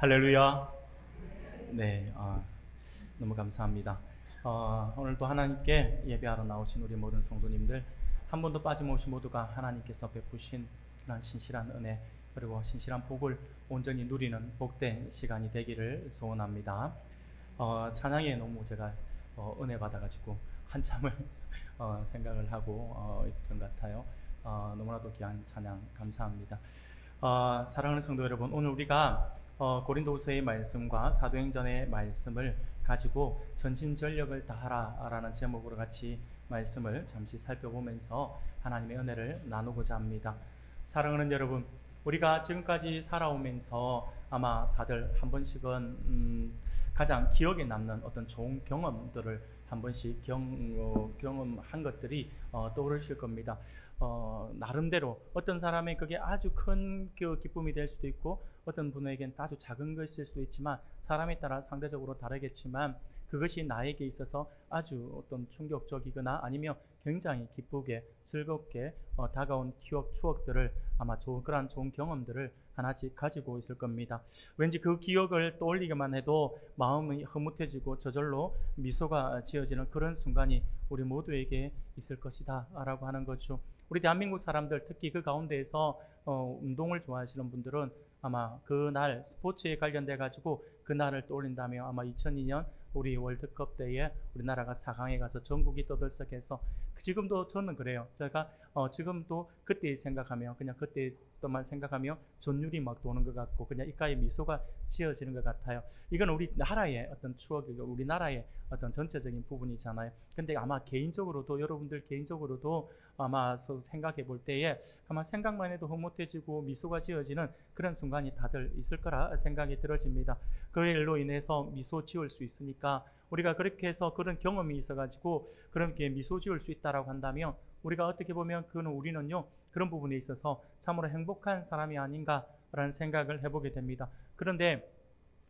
할렐루야. 네, 너무 감사합니다. 오늘도 하나님께 예배하러 나오신 우리 모든 성도님들, 한 번도 빠짐없이 모두가 하나님께서 베푸신 그런 신실한 은혜, 그리고 신실한 복을 온전히 누리는 복된 시간이 되기를 소원합니다. 찬양에 너무 제가 은혜 받아가지고 한참을 생각을 하고 있었던 것 같아요. 너무나도 귀한 찬양 감사합니다. 사랑하는 성도 여러분, 오늘 우리가 고린도후서의 말씀과 사도행전의 말씀을 가지고 전심전력을 다하라라는 제목으로 같이 말씀을 잠시 살펴보면서 하나님의 은혜를 나누고자 합니다. 사랑하는 여러분, 우리가 지금까지 살아오면서 아마 다들 한 번씩은 가장 기억에 남는 어떤 좋은 경험들을 한 번씩 경험한 것들이 떠오르실 겁니다. 나름대로 어떤 사람의 그게 아주 큰 기쁨이 될 수도 있고, 어떤 분에겐 아주 작은 것일 수도 있지만, 사람에 따라 상대적으로 다르겠지만, 그것이 나에게 있어서 아주 어떤 충격적이거나 아니면 굉장히 기쁘게 즐겁게 다가온 추억들을, 아마 그러한 좋은 경험들을 하나씩 가지고 있을 겁니다. 왠지 그 기억을 떠올리기만 해도 마음이 흐뭇해지고 저절로 미소가 지어지는 그런 순간이 우리 모두에게 있을 것이다 라고 하는 거죠. 우리 대한민국 사람들, 특히 그 가운데에서 운동을 좋아하시는 분들은 아마 그날 스포츠에 관련돼 가지고 그날을 떠올린다면, 아마 2002년 우리 월드컵 때에 우리나라가 4강에 가서 전국이 떠들썩해서, 지금도 저는 그래요. 제가 지금도 그때 생각하면, 그냥 그때만 생각하면 전율이 막 도는 것 같고 그냥 입가에 미소가 지어지는 것 같아요. 이건 우리나라의 어떤 추억이고 우리나라의 어떤 전체적인 부분이잖아요. 근데 아마 개인적으로도, 여러분들 개인적으로도 아마 생각해 볼 때에 아마 생각만 해도 흐뭇해지고 미소가 지어지는 그런 순간이 다들 있을 거라 생각이 들어집니다. 그 일로 인해서 미소 지을 수 있으니까, 우리가 그렇게 해서 그런 경험이 있어가지고 그렇게 미소 지을 수 있다라고 한다면, 우리가 어떻게 보면 우리는요, 그런 부분에 있어서 참으로 행복한 사람이 아닌가라는 생각을 해보게 됩니다. 그런데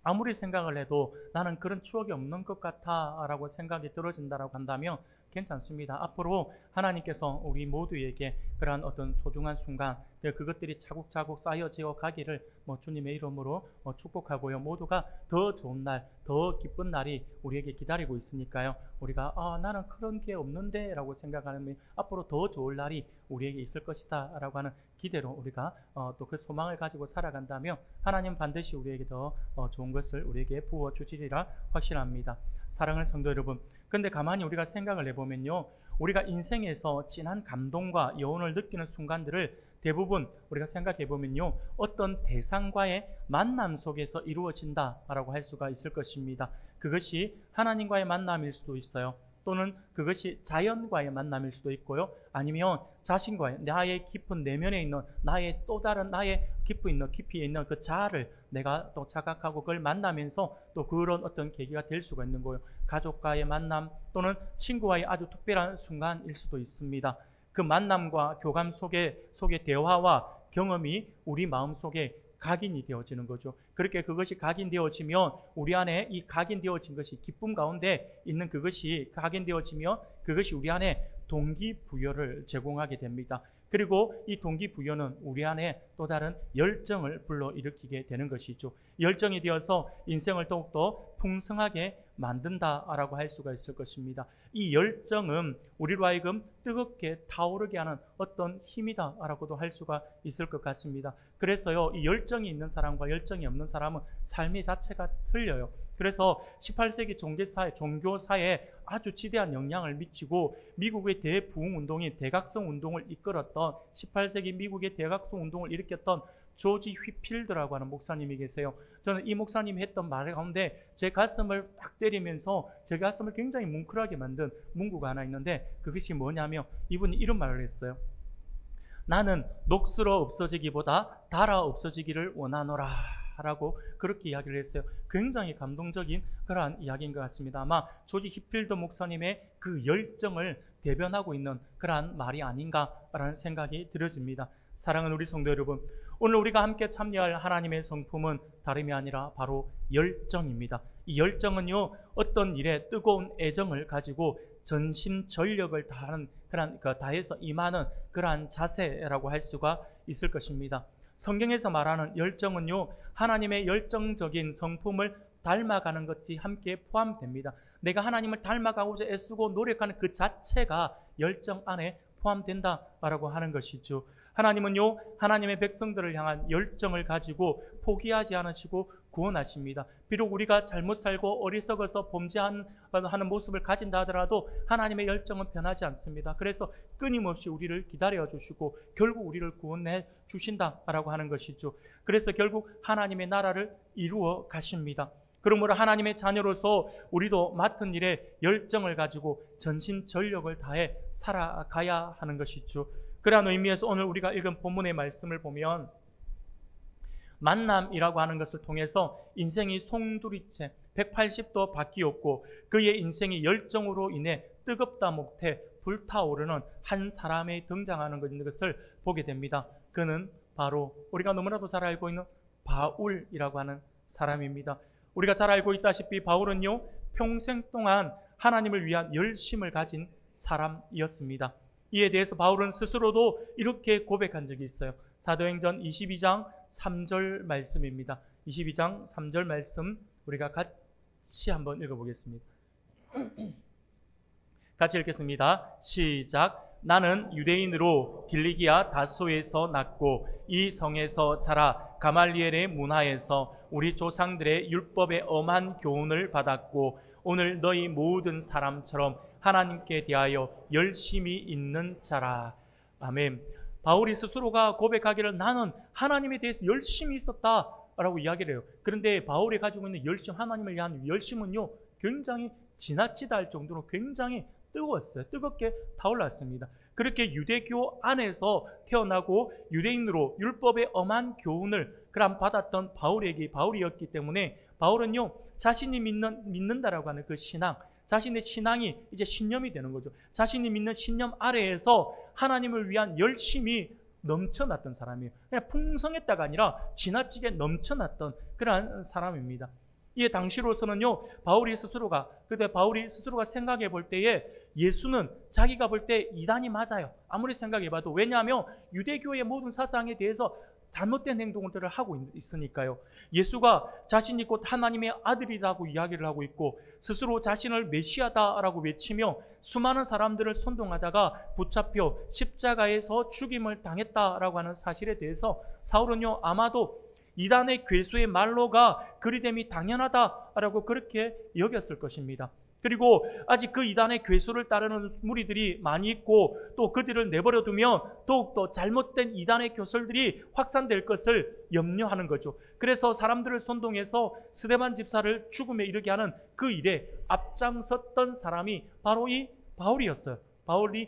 아무리 생각을 해도 나는 그런 추억이 없는 것 같아 라고 생각이 들어진다라고 한다면 괜찮습니다. 앞으로 하나님께서 우리 모두에게 그러한 어떤 소중한 순간, 그것들이 차곡차곡 쌓여지어 가기를 주님의 이름으로 축복하고요. 모두가 더 좋은 날, 더 기쁜 날이 우리에게 기다리고 있으니까요. 우리가 나는 그런 게 없는데 라고 생각하면 앞으로 더 좋은 날이 우리에게 있을 것이다 라고 하는 기대로 우리가 또 그 소망을 가지고 살아간다면, 하나님 반드시 우리에게 더 좋은 것을 우리에게 부어주시리라 확신합니다. 사랑하는 성도 여러분, 근데 가만히 우리가 생각을 해보면요, 우리가 인생에서 진한 감동과 여운을 느끼는 순간들을 대부분 우리가 생각해 보면요, 어떤 대상과의 만남 속에서 이루어진다라고 할 수가 있을 것입니다. 그것이 하나님과의 만남일 수도 있어요. 또는 그것이 자연과의 만남일 수도 있고요. 아니면 자신과의, 나의 깊은 내면에 있는 나의 또 다른 나의 깊이에 있는 그 자아를 내가 또 자각하고 그걸 만나면서 또 그런 어떤 계기가 될 수가 있는 거예요. 가족과의 만남 또는 친구와의 아주 특별한 순간일 수도 있습니다. 그 만남과 교감 속의 대화와 경험이 우리 마음속에 각인이 되어지는 거죠. 그렇게 그것이 각인되어지면, 우리 안에 이 각인되어진 것이 기쁨 가운데 있는 그것이 각인되어지면 그것이 우리 안에 동기부여를 제공하게 됩니다. 그리고 이 동기부여는 우리 안에 또 다른 열정을 불러일으키게 되는 것이죠. 열정이 되어서 인생을 더욱더 풍성하게 만든다라고 할 수가 있을 것입니다. 이 열정은 우리로 하여금 뜨겁게 타오르게 하는 어떤 힘이다라고도 할 수가 있을 것 같습니다. 그래서요, 이 열정이 있는 사람과 열정이 없는 사람은 삶의 자체가 틀려요. 그래서 18세기 종교사에 아주 지대한 영향을 미치고 미국의 대부흥운동인 대각성 운동을 이끌었던, 18세기 미국의 대각성 운동을 일으켰던 조지 휘필드라고 하는 목사님이 계세요. 저는 이 목사님이 했던 말 가운데 제 가슴을 딱 때리면서 제 가슴을 굉장히 뭉클하게 만든 문구가 하나 있는데, 그것이 뭐냐면 이분이 이런 말을 했어요. 나는 녹슬어 없어지기보다 닳아 없어지기를 원하노라 라고 그렇게 이야기를 했어요. 굉장히 감동적인 그러한 이야기인 것 같습니다. 아마 조지 휘필드 목사님의 그 열정을 대변하고 있는 그러한 말이 아닌가라는 생각이 들어집니다. 사랑하는 우리 성도 여러분, 오늘 우리가 함께 참여할 하나님의 성품은 다름이 아니라 바로 열정입니다. 이 열정은요, 어떤 일에 뜨거운 애정을 가지고 전심전력을 다해서 임하는 그러한 자세라고 할 수가 있을 것입니다. 성경에서 말하는 열정은요, 하나님의 열정적인 성품을 닮아가는 것이 함께 포함됩니다. 내가 하나님을 닮아가고자 애쓰고 노력하는 그 자체가 열정 안에 포함된다라고 하는 것이죠. 하나님은요, 하나님의 백성들을 향한 열정을 가지고 포기하지 않으시고 구원하십니다. 비록 우리가 잘못 살고 어리석어서 범죄하는 모습을 가진다 하더라도 하나님의 열정은 변하지 않습니다. 그래서 끊임없이 우리를 기다려 주시고 결국 우리를 구원해 주신다라고 하는 것이죠. 그래서 결국 하나님의 나라를 이루어 가십니다. 그러므로 하나님의 자녀로서 우리도 맡은 일에 열정을 가지고 전심전력을 다해 살아가야 하는 것이죠. 그러한 의미에서 오늘 우리가 읽은 본문의 말씀을 보면 만남이라고 하는 것을 통해서 인생이 송두리째 180도 바뀌었고 그의 인생이 열정으로 인해 뜨겁다 못해 불타오르는 한 사람이 등장하는 것을 보게 됩니다. 그는 바로 우리가 너무나도 잘 알고 있는 바울이라고 하는 사람입니다. 우리가 잘 알고 있다시피 바울은요, 평생 동안 하나님을 위한 열심을 가진 사람이었습니다. 이에 대해서 바울은 스스로도 이렇게 고백한 적이 있어요. 사도행전 22장 3절 말씀입니다. 22장 3절 말씀 우리가 같이 한번 읽어보겠습니다. 같이 읽겠습니다. 시작. 나는 유대인으로 길리기아 다소에서 났고 이 성에서 자라 가말리엘의 문화에서 우리 조상들의 율법의 엄한 교훈을 받았고 오늘 너희 모든 사람처럼 하나님께 대하여 열심히 있는 자라. 아멘. 바울이 스스로가 고백하기를 나는 하나님에 대해서 열심히 있었다라고 이야기를 해요. 그런데 바울이 가지고 있는 열심, 하나님을 위한 열심은요, 굉장히 지나치다 할 정도로 굉장히 뜨거웠어요. 뜨겁게 타올랐습니다. 그렇게 유대교 안에서 태어나고 유대인으로 율법의 엄한 교훈을 받았던 바울이었기 때문에 바울은요, 자신이 믿는다라고 하는 그 신앙, 자신의 신앙이 이제 신념이 되는 거죠. 자신이 믿는 신념 아래에서 하나님을 위한 열심이 넘쳐났던 사람이에요. 그냥 풍성했다가 아니라 지나치게 넘쳐났던 그러한 사람입니다. 이에 당시로서는요, 바울이 스스로가 생각해 볼 때에 예수는 자기가 볼 때 이단이 맞아요. 아무리 생각해 봐도. 왜냐하면 유대교의 모든 사상에 대해서 잘못된 행동들을 하고 있으니까요. 예수가 자신이 곧 하나님의 아들이라고 이야기를 하고 있고 스스로 자신을 메시아다라고 외치며 수많은 사람들을 선동하다가 붙잡혀 십자가에서 죽임을 당했다라고 하는 사실에 대해서 사울은요, 아마도 이단의 괴수의 말로가 그리됨이 당연하다라고 그렇게 여겼을 것입니다. 그리고 아직 그 이단의 괴수를 따르는 무리들이 많이 있고 또 그들을 내버려 두면 더욱더 잘못된 이단의 교설들이 확산될 것을 염려하는 거죠. 그래서 사람들을 선동해서 스데반 집사를 죽음에 이르게 하는 그 일에 앞장섰던 사람이 바로 이 바울이었어요. 바울의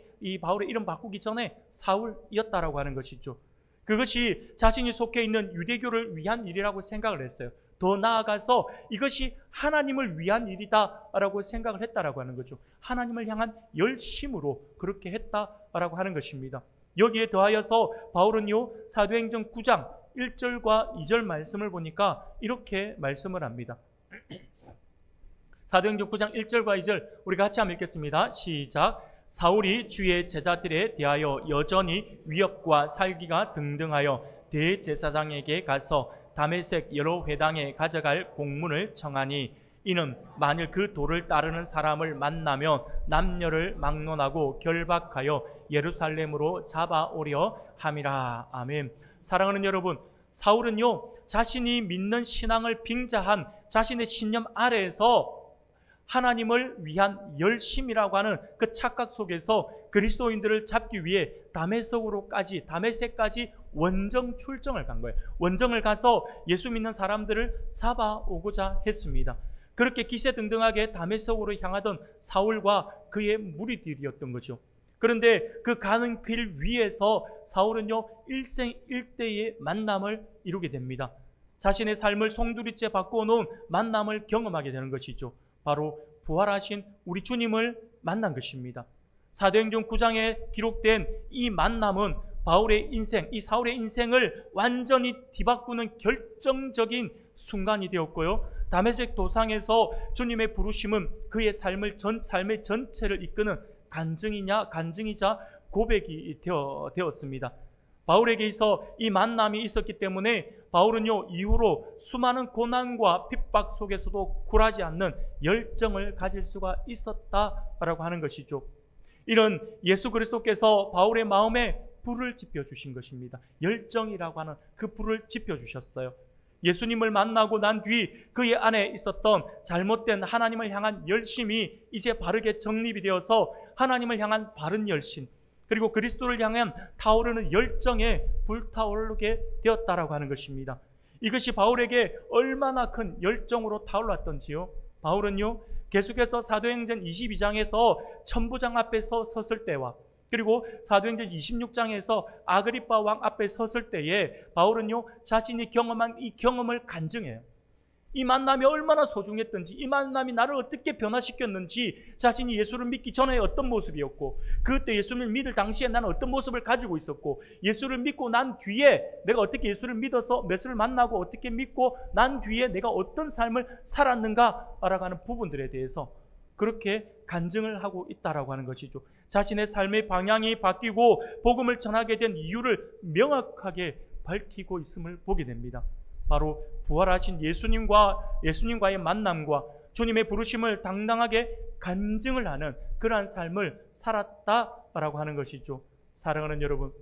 이름 바꾸기 전에 사울이었다라고 하는 것이죠. 그것이 자신이 속해 있는 유대교를 위한 일이라고 생각을 했어요. 더 나아가서 이것이 하나님을 위한 일이다라고 생각을 했다라고 하는 거죠. 하나님을 향한 열심으로 그렇게 했다라고 하는 것입니다. 여기에 더하여서 바울은요, 사도행전 9장 1절과 2절 말씀을 보니까 이렇게 말씀을 합니다. 사도행전 9장 1절과 2절 우리 같이 한번 읽겠습니다. 시작. 사울이 주의 제자들에 대하여 여전히 위협과 살기가 등등하여 대제사장에게 가서 다메섹 여러 회당에 가져갈 공문을 청하니 이는 만일 그 도를 따르는 사람을 만나면 남녀를 막론하고 결박하여 예루살렘으로 잡아오려 함이라. 아멘. 사랑하는 여러분, 사울은요, 자신이 믿는 신앙을 빙자한 자신의 신념 아래에서 하나님을 위한 열심이라고 하는 그 착각 속에서 그리스도인들을 잡기 위해 다메섹까지 원정 출정을 간 거예요. 원정을 가서 예수 믿는 사람들을 잡아오고자 했습니다. 그렇게 기세등등하게 다메섹으로 향하던 사울과 그의 무리들이었던 거죠. 그런데 그 가는 길 위에서 사울은요, 일생일대의 만남을 이루게 됩니다. 자신의 삶을 송두리째 바꿔놓은 만남을 경험하게 되는 것이죠. 바로 부활하신 우리 주님을 만난 것입니다. 사도행전 9장에 기록된 이 만남은 이 사울의 인생을 완전히 뒤바꾸는 결정적인 순간이 되었고요. 다메섹 도상에서 주님의 부르심은 그의 삶의 전체를 이끄는 간증이자 고백이 되었습니다. 바울에게 있어 이 만남이 있었기 때문에 바울은요, 이후로 수많은 고난과 핍박 속에서도 굴하지 않는 열정을 가질 수가 있었다라고 하는 것이죠. 이런 예수 그리스도께서 바울의 마음에 불을 지펴주신 것입니다. 열정이라고 하는 그 불을 지펴주셨어요. 예수님을 만나고 난 뒤 그의 안에 있었던 잘못된 하나님을 향한 열심이 이제 바르게 정립이 되어서 하나님을 향한 바른 열심, 그리고 그리스도를 향한 타오르는 열정에 불타오르게 되었다라고 하는 것입니다. 이것이 바울에게 얼마나 큰 열정으로 타올랐던지요. 바울은요, 계속해서 사도행전 22장에서 천부장 앞에 섰을 때와, 그리고 사도행전 26장에서 아그리파 왕 앞에 섰을 때에 바울은요, 자신이 경험한 이 경험을 간증해요. 이 만남이 얼마나 소중했던지, 이 만남이 나를 어떻게 변화시켰는지, 자신이 예수를 믿기 전에 어떤 모습이었고, 그때 예수를 믿을 당시에 나는 어떤 모습을 가지고 있었고, 예수를 믿고 난 뒤에 내가 어떻게 예수를 믿어서 예수를 만나고 어떻게 믿고 난 뒤에 내가 어떤 삶을 살았는가라고 하는 부분들에 대해서 그렇게 간증을 하고 있다라고 하는 것이죠. 자신의 삶의 방향이 바뀌고 복음을 전하게 된 이유를 명확하게 밝히고 있음을 보게 됩니다. 바로 부활하신 예수님과의 만남과 주님의 부르심을 당당하게 간증을 하는 그러한 삶을 살았다라고 하는 것이죠. 사랑하는 여러분,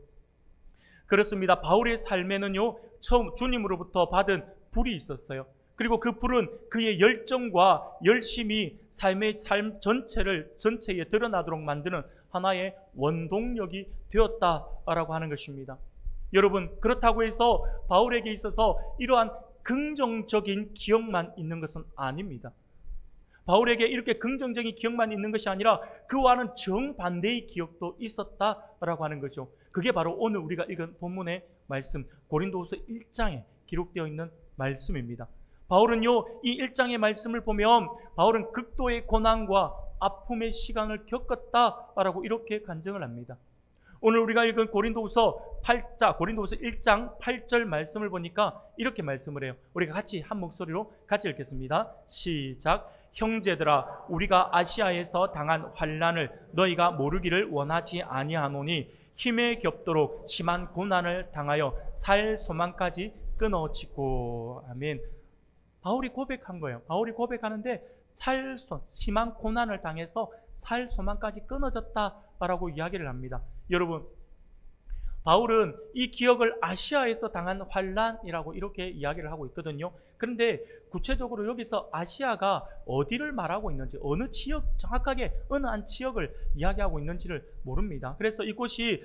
그렇습니다. 바울의 삶에는요, 처음 주님으로부터 받은 불이 있었어요. 그리고 그 불은 그의 열정과 열심이 삶의 삶 전체에 드러나도록 만드는 하나의 원동력이 되었다라고 하는 것입니다. 여러분, 그렇다고 해서 바울에게 있어서 이러한 긍정적인 기억만 있는 것은 아닙니다. 바울에게 이렇게 긍정적인 기억만 있는 것이 아니라 그와는 정반대의 기억도 있었다라고 하는 거죠. 그게 바로 오늘 우리가 읽은 본문의 말씀, 고린도후서 1장에 기록되어 있는 말씀입니다. 바울은요, 이 1장의 말씀을 보면 바울은 극도의 고난과 아픔의 시간을 겪었다라고 이렇게 간증을 합니다. 오늘 우리가 읽은 고린도후서 1장 8절 말씀을 보니까 이렇게 말씀을 해요. 우리가 같이 한 목소리로 같이 읽겠습니다. 시작. 형제들아, 우리가 아시아에서 당한 환난을 너희가 모르기를 원하지 아니하노니 힘에 겹도록 심한 고난을 당하여 살 소망까지 끊어지고. 아멘. 바울이 고백한 거예요. 바울이 고백하는데 심한 고난을 당해서 살 소망까지 끊어졌다라고 이야기를 합니다. 여러분, 바울은 이 기억을 아시아에서 당한 환난이라고 이렇게 이야기를 하고 있거든요. 그런데 구체적으로 여기서 아시아가 어디를 말하고 있는지, 어느 지역, 정확하게 어느 한 지역을 이야기하고 있는지를 모릅니다. 그래서 이곳이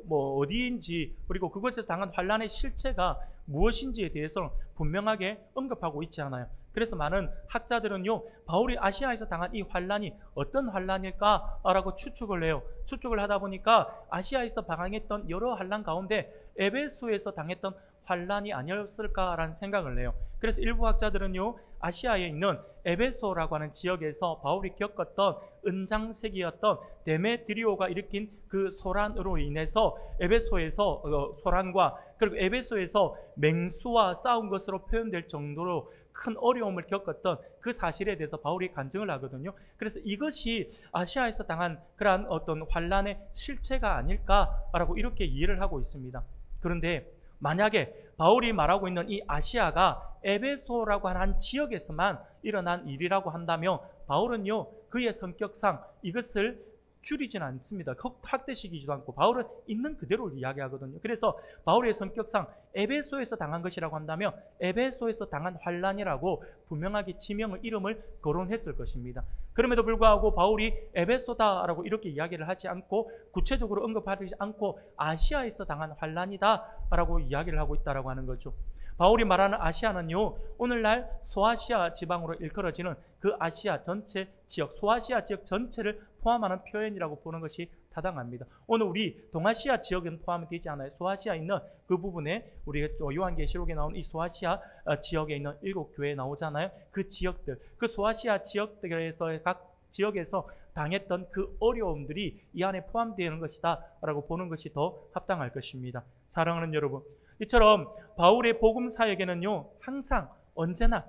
어디인지, 그리고 그곳에서 당한 환난의 실체가 무엇인지에 대해서 분명하게 언급하고 있지 않아요. 그래서 많은 학자들은요, 바울이 아시아에서 당한 이 환난이 어떤 환난일까라고 추측을 해요. 추측을 하다 보니까 아시아에서 방황했던 여러 환난 가운데 에베소에서 당했던 환난이 아니었을까라는 생각을 해요. 그래서 일부 학자들은요, 아시아에 있는 에베소라고 하는 지역에서 바울이 겪었던 은장색이었던 데메드리오가 일으킨 그 소란으로 인해서 에베소에서 소란과, 그리고 에베소에서 맹수와 싸운 것으로 표현될 정도로 큰 어려움을 겪었던 그 사실에 대해서 바울이 간증을 하거든요. 그래서 이것이 아시아에서 당한 그러한 어떤 환난의 실체가 아닐까라고 이렇게 이해를 하고 있습니다. 그런데 만약에 바울이 말하고 있는 이 아시아가 에베소라고 하는 한 지역에서만 일어난 일이라고 한다면 바울은요, 그의 성격상 이것을 줄이지는 않습니다. 학대시키지도 않고 바울은 있는 그대로 이야기하거든요. 그래서 바울의 성격상 에베소에서 당한 것이라고 한다면 에베소에서 당한 환난이라고 분명하게 이름을 거론했을 것입니다. 그럼에도 불구하고 바울이 에베소다라고 이렇게 이야기를 하지 않고 구체적으로 언급하지 않고 아시아에서 당한 환난이다라고 이야기를 하고 있다라고 하는 거죠. 바울이 말하는 아시아는요, 오늘날 소아시아 지방으로 일컬어지는 그 아시아 전체 지역, 소아시아 지역 전체를 포함하는 표현이라고 보는 것이 타당합니다. 오늘 우리 동아시아 지역은 포함이 되지 않아요. 소아시아에 있는 그 부분에 우리가 요한계시록에 나온 이 소아시아 지역에 있는 7교회에 나오잖아요. 그 지역들, 그 소아시아 지역들에서 각 지역에서 당했던 그 어려움들이 이 안에 포함되는 것이다 라고 보는 것이 더 합당할 것입니다. 사랑하는 여러분, 이처럼 바울의 복음 사역에는요, 항상 언제나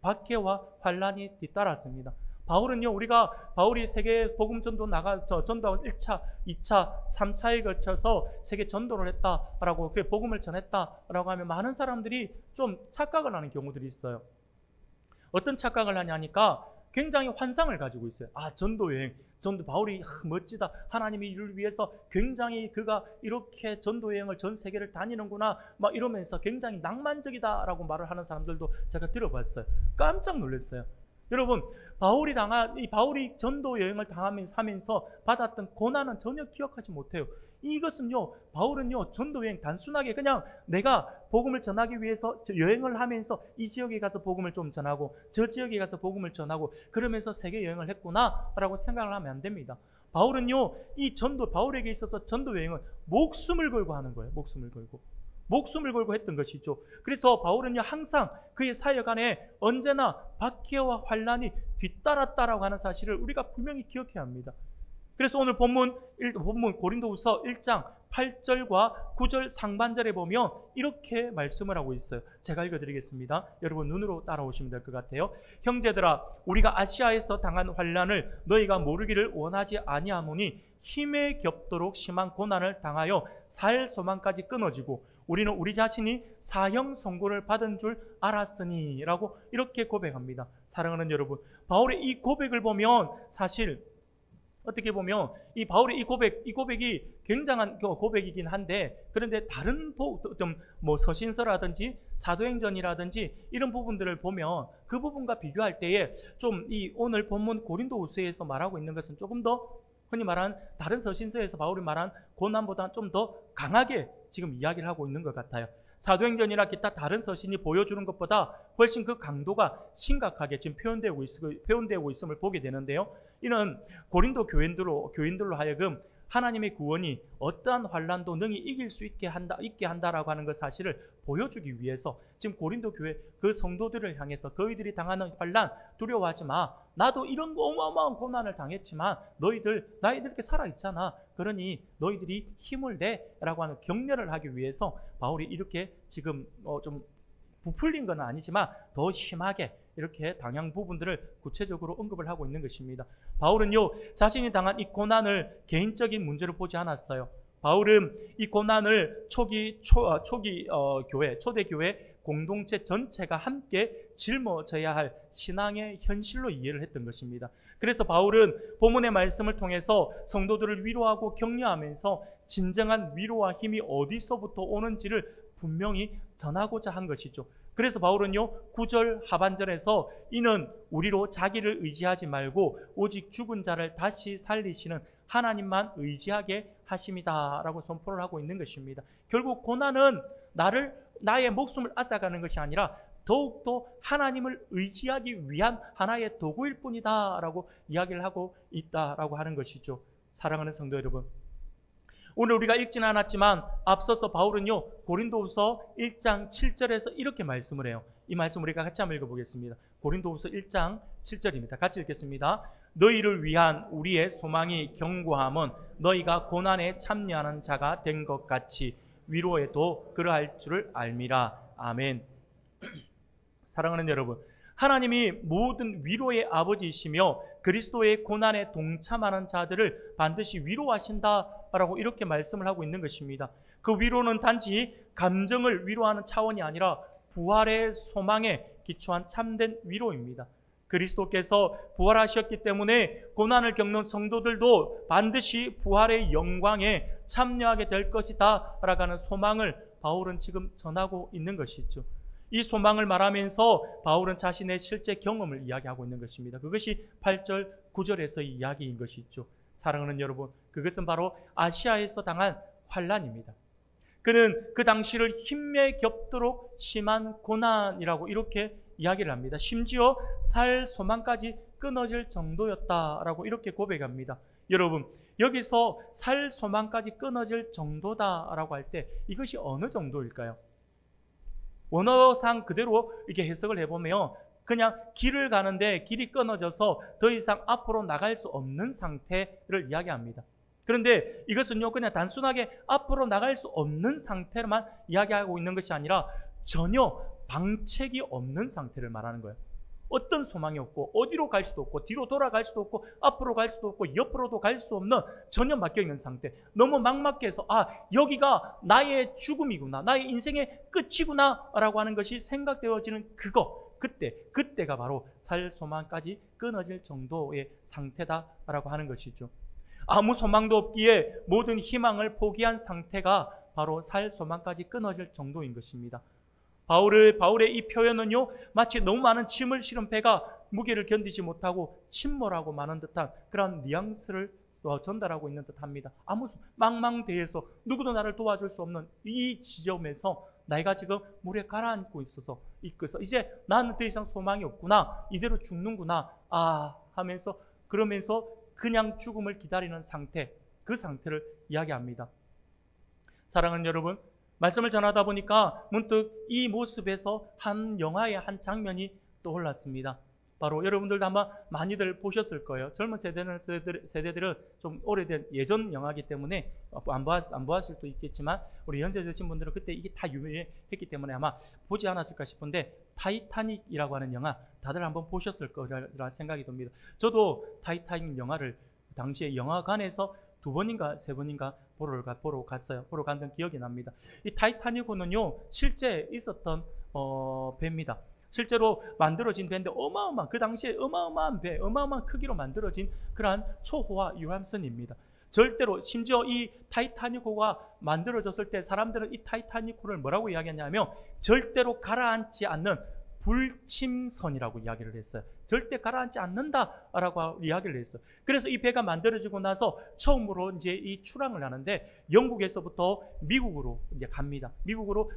박해와 환난이 뒤따랐습니다. 바울은요, 바울이 세계 복음 전도 전도하고 1차, 2차, 3차에 걸쳐서 세계 전도를 했다라고, 그 복음을 전했다라고 하면 많은 사람들이 좀 착각을 하는 경우들이 있어요. 어떤 착각을 하냐니까 굉장히 환상을 가지고 있어요. 전도 여행, 바울이 멋지다. 하나님이 이를 위해서 굉장히 그가 이렇게 전도 여행을 전 세계를 다니는구나. 막 이러면서 굉장히 낭만적이다라고 말을 하는 사람들도 제가 들어봤어요. 깜짝 놀랐어요. 여러분, 바울이 전도 여행을 하면서 받았던 고난은 전혀 기억하지 못해요. 이것은요, 바울은요, 전도 여행 단순하게 그냥 내가 복음을 전하기 위해서 여행을 하면서 이 지역에 가서 복음을 좀 전하고 저 지역에 가서 복음을 전하고 그러면서 세계 여행을 했구나라고 생각을 하면 안 됩니다. 바울은요, 바울에게 있어서 전도 여행은 목숨을 걸고 하는 거예요. 목숨을 걸고 했던 것이죠. 그래서 바울은요, 항상 그의 사역 안에 언제나 박해와 환난이 뒤따랐다라고 하는 사실을 우리가 분명히 기억해야 합니다. 그래서 오늘 본문 고린도후서 1장 8절과 9절 상반절에 보면 이렇게 말씀을 하고 있어요. 제가 읽어드리겠습니다. 여러분 눈으로 따라오시면 될 것 같아요. 형제들아, 우리가 아시아에서 당한 환난을 너희가 모르기를 원하지 아니하노니 힘에 겹도록 심한 고난을 당하여 살 소망까지 끊어지고 우리는 우리 자신이 사형 선고를 받은 줄 알았으니 라고 이렇게 고백합니다. 사랑하는 여러분, 바울의 이 고백을 보면 사실 어떻게 보면 이 바울의 이 고백이 굉장한 고백이긴 한데, 그런데 다른 서신서라든지 사도행전이라든지 이런 부분들을 보면 그 부분과 비교할 때에 좀 이 오늘 본문 고린도후서에서 말하고 있는 것은 조금 더 흔히 말하는 다른 서신서에서 바울이 말한 고난보다 좀 더 강하게 지금 이야기를 하고 있는 것 같아요. 사도행전이나 기타 다른 서신이 보여주는 것보다 훨씬 그 강도가 심각하게 지금 표현되고 있음을 보게 되는데요. 이는 고린도 교인들로 하여금 하나님의 구원이 어떠한 환난도 능히 이길 수 있게 한다라고 하는 그 사실을 보여주기 위해서 지금 고린도 교회 그 성도들을 향해서 너희들이 당하는 환난 두려워하지 마. 나도 이런 어마어마한 고난을 당했지만 나이들 이렇게 살아있잖아. 그러니 너희들이 힘을 내라고 하는 격려를 하기 위해서 바울이 이렇게 지금 좀 부풀린 건 아니지만 더 심하게 이렇게 당한 부분들을 구체적으로 언급을 하고 있는 것입니다. 바울은요, 자신이 당한 이 고난을 개인적인 문제로 보지 않았어요. 바울은 이 고난을 초대 교회 공동체 전체가 함께 짊어져야 할 신앙의 현실로 이해를 했던 것입니다. 그래서 바울은 본문의 말씀을 통해서 성도들을 위로하고 격려하면서 진정한 위로와 힘이 어디서부터 오는지를 분명히 전하고자 한 것이죠. 그래서 바울은요, 9절 하반절에서 이는 우리로 자기를 의지하지 말고 오직 죽은 자를 다시 살리시는 하나님만 의지하게 하심이다 라고 선포를 하고 있는 것입니다. 결국 고난은 나의 목숨을 앗아가는 것이 아니라 더욱더 하나님을 의지하기 위한 하나의 도구일 뿐이다 라고 이야기를 하고 있다라고 하는 것이죠. 사랑하는 성도 여러분, 오늘 우리가 읽지는 않았지만 앞서서 바울은요, 고린도후서 1장 7절에서 이렇게 말씀을 해요. 이 말씀 우리가 같이 한번 읽어보겠습니다. 고린도후서 1장 7절입니다. 같이 읽겠습니다. 너희를 위한 우리의 소망이 견고함은 너희가 고난에 참여하는 자가 된 것 같이 위로에도 그러할 줄을 알미라. 아멘. 사랑하는 여러분, 하나님이 모든 위로의 아버지이시며 그리스도의 고난에 동참하는 자들을 반드시 위로하신다라고 이렇게 말씀을 하고 있는 것입니다. 그 위로는 단지 감정을 위로하는 차원이 아니라 부활의 소망에 기초한 참된 위로입니다. 그리스도께서 부활하셨기 때문에 고난을 겪는 성도들도 반드시 부활의 영광에 참여하게 될 것이다 라고 하는 소망을 바울은 지금 전하고 있는 것이죠. 이 소망을 말하면서 바울은 자신의 실제 경험을 이야기하고 있는 것입니다. 그것이 8절, 9절에서의 이야기인 것이죠. 사랑하는 여러분, 그것은 바로 아시아에서 당한 환난입니다. 그는 그 당시를 힘에 겹도록 심한 고난이라고 이렇게 이야기를 합니다. 심지어 살 소망까지 끊어질 정도였다라고 이렇게 고백합니다. 여러분, 여기서 살 소망까지 끊어질 정도다라고 할 때 이것이 어느 정도일까요? 원어상 그대로 이렇게 해석을 해보면 그냥 길을 가는데 길이 끊어져서 더 이상 앞으로 나갈 수 없는 상태를 이야기합니다. 그런데 이것은요, 그냥 단순하게 앞으로 나갈 수 없는 상태만 이야기하고 있는 것이 아니라 전혀 방책이 없는 상태를 말하는 거예요. 어떤 소망이 없고 어디로 갈 수도 없고 뒤로 돌아갈 수도 없고 앞으로 갈 수도 없고 옆으로도 갈 수 없는 전혀 막혀있는 상태. 너무 막막해서 여기가 나의 죽음이구나, 나의 인생의 끝이구나 라고 하는 것이 생각되어지는 그때가 바로 살 소망까지 끊어질 정도의 상태다라고 하는 것이죠. 아무 소망도 없기에 모든 희망을 포기한 상태가 바로 살 소망까지 끊어질 정도인 것입니다. 바울의 이 표현은요, 마치 너무 많은 짐을 실은 배가 무게를 견디지 못하고 침몰하고 마는 듯한 그런 뉘앙스를 전달하고 있는 듯합니다. 아무 망망대해서 누구도 나를 도와줄 수 없는 이 지점에서 내가 지금 물에 가라앉고 있어서 이제 나는 더 이상 소망이 없구나, 이대로 죽는구나 하면서 그러면서 그냥 죽음을 기다리는 상태, 그 상태를 이야기합니다. 사랑하는 여러분, 말씀을 전하다 보니까 문득 이 모습에서 한 영화의 한 장면이 떠올랐습니다. 바로 여러분들도 아마 많이들 보셨을 거예요. 젊은 세대들은 좀 오래된 예전 영화이기 때문에 안 보았을 수도 있겠지만, 우리 연세 드신 분들은 그때 이게 다 유명했기 때문에 아마 보지 않았을까 싶은데, 타이타닉이라고 하는 영화 다들 한번 보셨을 거라 생각이 듭니다. 저도 타이타닉 영화를 당시에 영화관에서 2번인가 3번인가 보러 갔어요. 보러 갔던 기억이 납니다. 이 타이타닉호는요, 실제 있었던 배입니다. 실제로 만들어진 배인데 그 당시에 어마어마한 크기로 만들어진 그러한 초호화 유람선입니다. 절대로, 심지어 이 타이타닉호가 만들어졌을 때 사람들은 이 타이타닉호를 뭐라고 이야기했냐면 절대로 가라앉지 않는 불침선이라고 이야기를 했어요. 절대 가라앉지 않는다라고 이야기를 했어요. 그래서 이 배가 만들어지고 나서 처음으로 이제 이 출항을 하는데, 영국에서부터 미국으로 이제 갑니다. 미국으로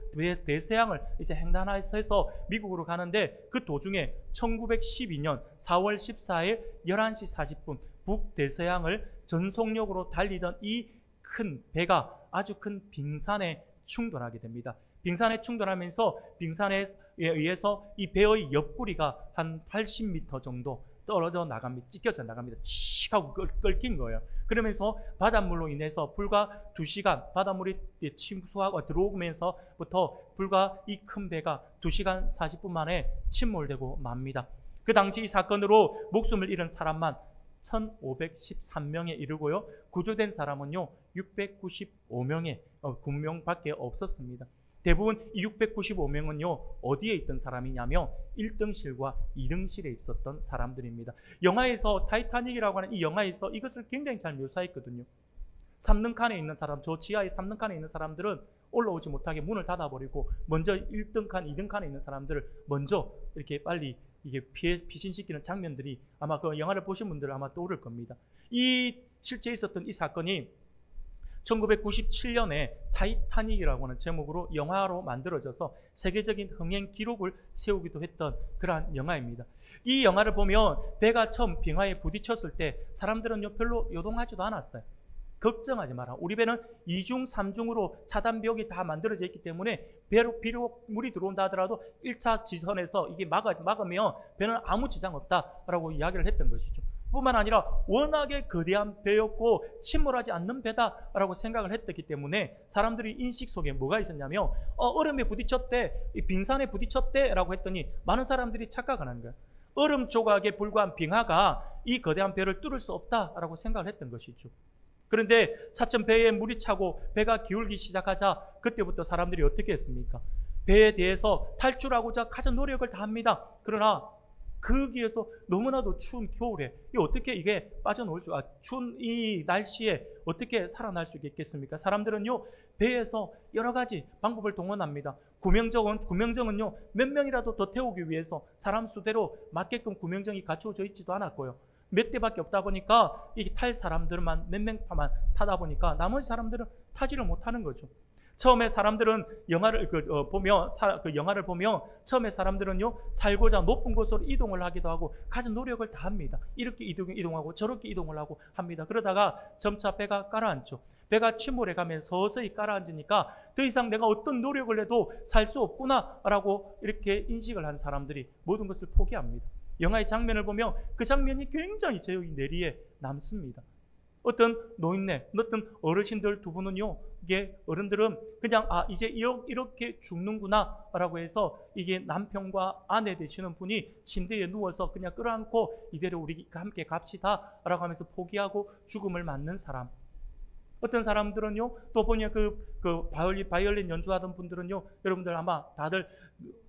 대서양을 이제 횡단해서 미국으로 가는데, 그 도중에 1912년 4월 14일 11시 40분 북대서양을 전속력으로 달리던 이 큰 배가 아주 큰 빙산에 충돌하게 됩니다. 빙산에 충돌하면서 빙산에 의해서 이 배의 옆구리가 한 80m 정도 떨어져 나갑니다. 찢겨져 나갑니다. 칙 하고 끓긴 거예요. 그러면서 바닷물로 인해서 불과 2시간, 바닷물이 침수하고 들어오면서부터 불과 이 큰 배가 2시간 40분 만에 침몰되고 맙니다. 그 당시 이 사건으로 목숨을 잃은 사람만 1513명에 이르고요, 구조된 사람은요 695명밖에 없었습니다. 대부분 이 695명은요 어디에 있던 사람이냐면 1등실과 2등실에 있었던 사람들입니다. 영화에서 타이타닉이라고 하는 이 영화에서 이것을 굉장히 잘 묘사했거든요. 3등 칸에 있는 사람, 저 지하의 3등 칸에 있는 사람들은 올라오지 못하게 문을 닫아버리고 먼저 1등 칸, 2등 칸에 있는 사람들을 먼저 이렇게 빨리 이게 피신시키는 장면들이 아마 그 영화를 보신 분들은 아마 떠오를 겁니다. 실제 있었던 이 사건이 1997년에 타이타닉이라고 하는 제목으로 영화로 만들어져서 세계적인 흥행 기록을 세우기도 했던 그러한 영화입니다. 이 영화를 보면 배가 처음 빙하에 부딪혔을 때 사람들은 별로 요동하지도 않았어요. 걱정하지 마라. 우리 배는 2중, 3중으로 차단벽이 다 만들어져 있기 때문에 비록 물이 들어온다 하더라도 1차 지선에서 이게 막으면 배는 아무 지장 없다라고 이야기를 했던 것이죠. 뿐만 아니라 워낙에 거대한 배였고 침몰하지 않는 배다라고 생각을 했기 때문에 사람들이 인식 속에 뭐가 있었냐면 얼음에 부딪혔대, 빙산에 부딪혔대라고 했더니 많은 사람들이 착각을 하는 거예요. 얼음 조각에 불과한 빙하가 이 거대한 배를 뚫을 수 없다라고 생각을 했던 것이죠. 그런데 차츰 배에 물이 차고 배가 기울기 시작하자 그때부터 사람들이 어떻게 했습니까? 배에 대해서 탈출하고자 가진 노력을 다합니다. 그러나 거기에서 너무나도 추운 겨울에 어떻게 이게 빠져나올 추운 이 날씨에 어떻게 살아날 수 있겠습니까? 사람들은요 배에서 여러 가지 방법을 동원합니다. 구명정은요 몇 명이라도 더 태우기 위해서 사람 수대로 맞게끔 구명정이 갖추어져 있지도 않았고요. 몇 대밖에 없다 보니까 이게 탈 사람들만 몇 명만 타다 보니까 나머지 사람들은 타지를 못하는 거죠. 처음에 사람들은 영화를 보면 처음에 사람들은요 살고자 높은 곳으로 이동을 하기도 하고 가진 노력을 다 합니다. 이렇게 이동하고 저렇게 이동을 하고 합니다. 그러다가 점차 배가 가라앉죠. 배가 침몰해 가면서 서서히 가라앉으니까 더 이상 내가 어떤 노력을 해도 살 수 없구나라고 이렇게 인식을 한 사람들이 모든 것을 포기합니다. 영화의 장면을 보면 그 장면이 굉장히 제 뇌리에 남습니다. 어떤 노인네, 어떤 어르신들 두 분은요, 이게 어른들은 그냥 이제 이렇게 죽는구나라고 해서 이게 남편과 아내 되시는 분이 침대에 누워서 그냥 끌어안고 이대로 우리 함께 갑시다라고 하면서 포기하고 죽음을 맞는 사람. 어떤 사람들은요, 또 보니 그 바이올린 연주하던 분들은요, 여러분들 아마 다들